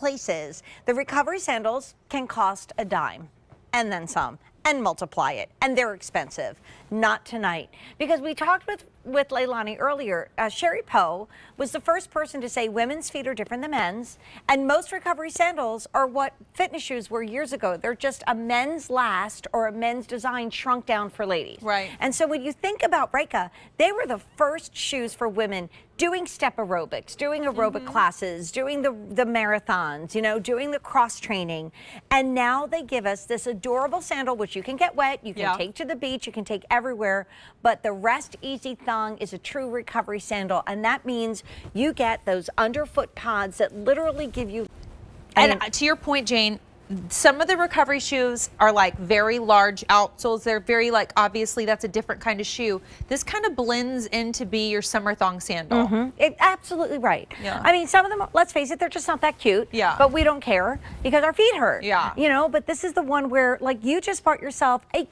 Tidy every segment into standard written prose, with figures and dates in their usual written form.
places, the recovery sandals can cost a dime and then some, and multiply it, and they're expensive. Not tonight, because we talked with Leilani earlier. Sherry Poe was the first person to say women's feet are different than men's, and most recovery sandals are what fitness shoes were years ago. They're just a men's last or a men's design shrunk down for ladies. Right. And so when you think about Rika, they were the first shoes for women doing step aerobics, doing aerobic classes, doing the marathons, you know, doing the cross training. And now they give us this adorable sandal, which you can get wet, you can take to the beach, you can take everywhere. But the Rest Easy Thong is a true recovery sandal. And that means you get those underfoot pods that literally give you. And to your point, Jane, some of the recovery shoes are like very large outsoles. They're very like, obviously that's a different kind of shoe. This kind of blends into be your summer thong sandal. Absolutely right. Yeah. I mean, some of them, let's face it, they're just not that cute. Yeah. But we don't care because our feet hurt. Yeah. You know, but this is the one where like you just bought yourself a.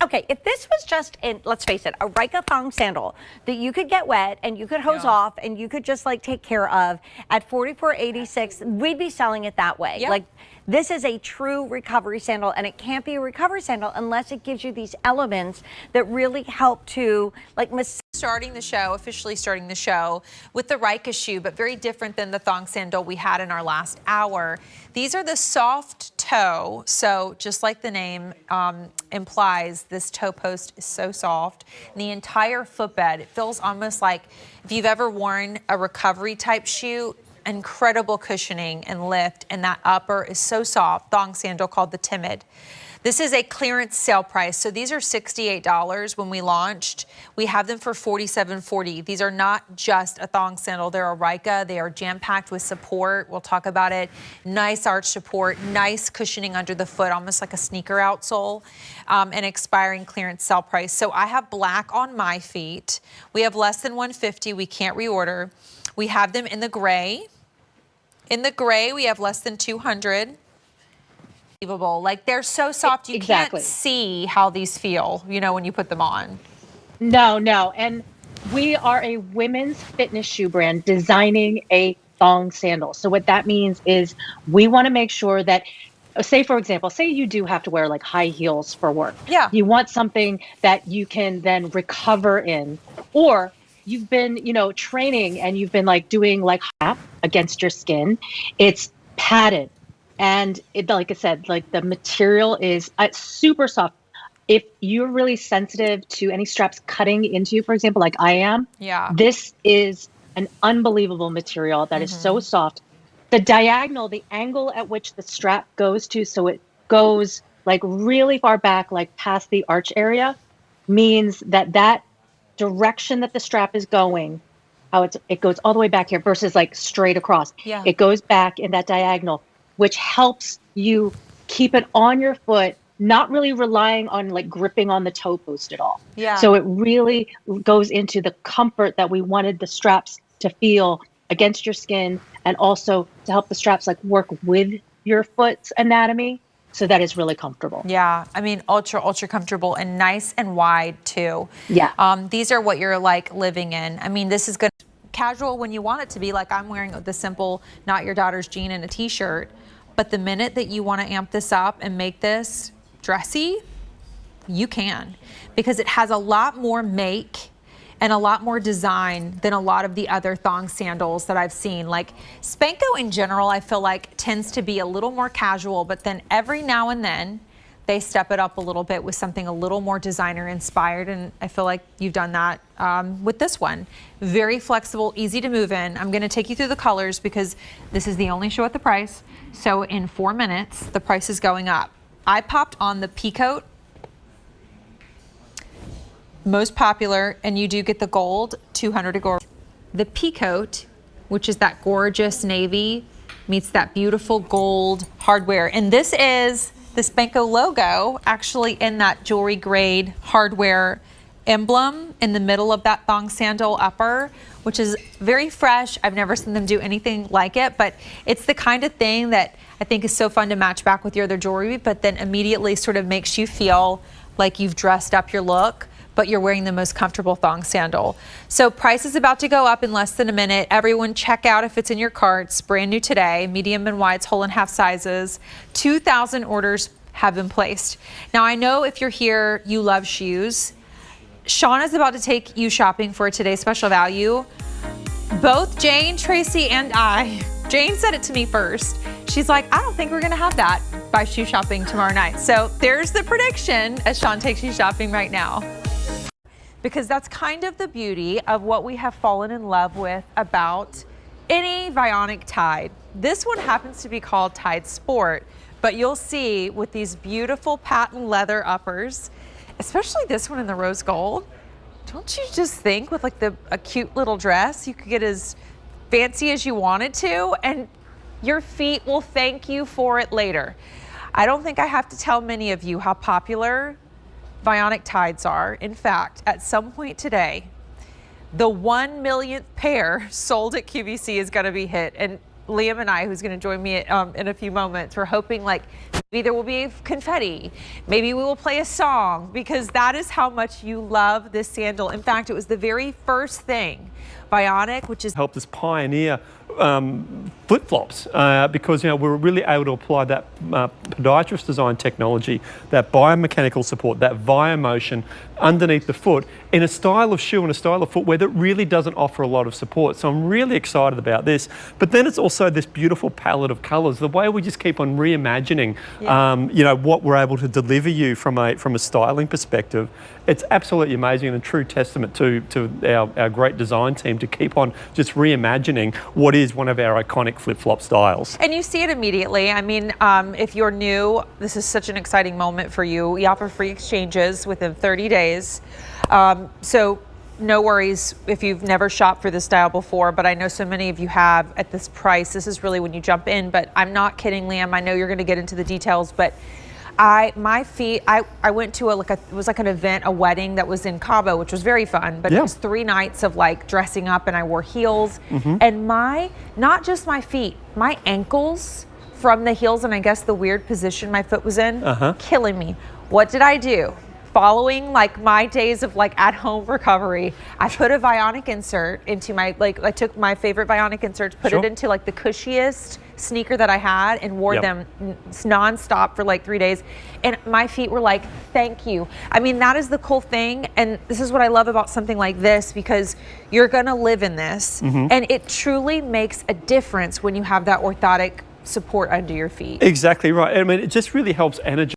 Okay, if this was just, let's face it, a Rika thong sandal that you could get wet and you could hose off and you could just like take care of at $44.86, we'd be selling it that way. Like this is a true recovery sandal, and it can't be a recovery sandal unless it gives you these elements that really help to like officially starting the show with the Rika shoe, but very different than the thong sandal we had in our last hour. These are the soft toe, so just like the name implies, this toe post is so soft. And the entire footbed, it feels almost like if you've ever worn a recovery type shoe, incredible cushioning and lift, and that upper is so soft. Thong sandal called the Timid. This is a clearance sale price. So these are $68 when we launched. We have them for $47.40. These are not just a thong sandal. They're a Rika. They are jam-packed with support. We'll talk about it. Nice arch support, nice cushioning under the foot, almost like a sneaker outsole, and expiring clearance sale price. So I have black on my feet. We have less than 150. We can't reorder. We have them in the gray. In the gray, we have less than 200. Like they're so soft, you can't see how these feel, you know, when you put them on. No. And we are a women's fitness shoe brand designing a thong sandal. So what that means is we want to make sure that, say, for example, say you do have to wear like high heels for work. Yeah. You want something that you can then recover in, or you've been, you know, training and you've been like doing like against your skin. It's padded. And it, like I said, like the material is super soft. If you're really sensitive to any straps cutting into you, for example, like I am, this is an unbelievable material that is so soft. The diagonal, the angle at which the strap goes to, so it goes like really far back, like past the arch area, means that that direction that the strap is going, how it goes all the way back here versus like straight across. It goes back in that diagonal, which helps you keep it on your foot, not really relying on like gripping on the toe post at all. So it really goes into the comfort that we wanted the straps to feel against your skin, and also to help the straps like work with your foot's anatomy, so that is really comfortable. I mean, ultra comfortable and nice and wide too. These are what you're like living in. I mean, this is good casual when you want it to be, like I'm wearing the simple not your daughter's jean and a t-shirt. But the minute that you want to amp this up and make this dressy, you can, because it has a lot more make and a lot more design than a lot of the other thong sandals that I've seen. Like Spanko in general, I feel like tends to be a little more casual, but then every now and then they step it up a little bit with something a little more designer inspired. And I feel like you've done that with this one. Very flexible, easy to move in. I'm gonna take you through the colors because this is the only show at the price. So in 4 minutes, the price is going up. I popped on the Peacoat, most popular, and you do get the gold, 200 to go. The Peacoat, which is that gorgeous navy, meets that beautiful gold hardware. And this is the Spanko logo actually in that jewelry grade hardware emblem in the middle of that thong sandal upper, which is very fresh. I've never seen them do anything like it, but it's the kind of thing that I think is so fun to match back with your other jewelry, but then immediately sort of makes you feel like you've dressed up your look but you're wearing the most comfortable thong sandal. So price is about to go up in less than a minute. Everyone check out if it's in your carts. Brand new today, medium and wides, whole and half sizes. 2,000 orders have been placed. Now I know if you're here, you love shoes. Shauna's about to take you shopping for today's special value. Both Jane, Tracy, and Jane said it to me first. She's like, I don't think we're gonna have that by shoe shopping tomorrow night. So there's the prediction as Sean takes you shopping right now. Because that's kind of the beauty of what we have fallen in love with about any Vionic Tide. This one happens to be called Tide Sport, but you'll see with these beautiful patent leather uppers, especially this one in the rose gold, don't you just think with like a cute little dress, you could get as fancy as you wanted to, and your feet will thank you for it later. I don't think I have to tell many of you how popular Vionic Tides are. In fact, at some point today, the 1 millionth pair sold at QVC is going to be hit. And Liam and I, who's going to join me in a few moments, we're hoping like maybe there will be confetti. Maybe we will play a song, because that is how much you love this sandal. In fact, it was the very first thing Vionic, which is helped us pioneer flip-flops because we're really able to apply that podiatrist design technology, that biomechanical support, that via-motion underneath the foot in a style of shoe and a style of footwear that really doesn't offer a lot of support. So I'm really excited about this. But then it's also this beautiful palette of colors, the way we just keep on reimagining what we're able to deliver you from a styling perspective. It's absolutely amazing and a true testament to our great design team to keep on just reimagining what is one of our iconic flip-flop styles. And you see it immediately. I mean, if you're new, this is such an exciting moment for you. We offer free exchanges within 30 days. So no worries if you've never shopped for this style before, but I know so many of you have at this price. This is really when you jump in, but I'm not kidding, Liam. I know you're going to get into the details, but my feet, I went to it was like an event, a wedding that was in Cabo, which was very fun, but it was 3 nights of like dressing up, and I wore heels, and not just my feet, my ankles from the heels, and I guess the weird position my foot was in, killing me. What did I do? Following like my days of like at home recovery, I put a Vionic insert into my, I took my favorite Vionic inserts, put it into like the cushiest sneaker that I had, and wore them nonstop for like 3 days. And my feet were like, thank you. I mean, that is the cool thing. And this is what I love about something like this, because you're gonna live in this, and it truly makes a difference when you have that orthotic support under your feet. Exactly right. I mean, it just really helps energize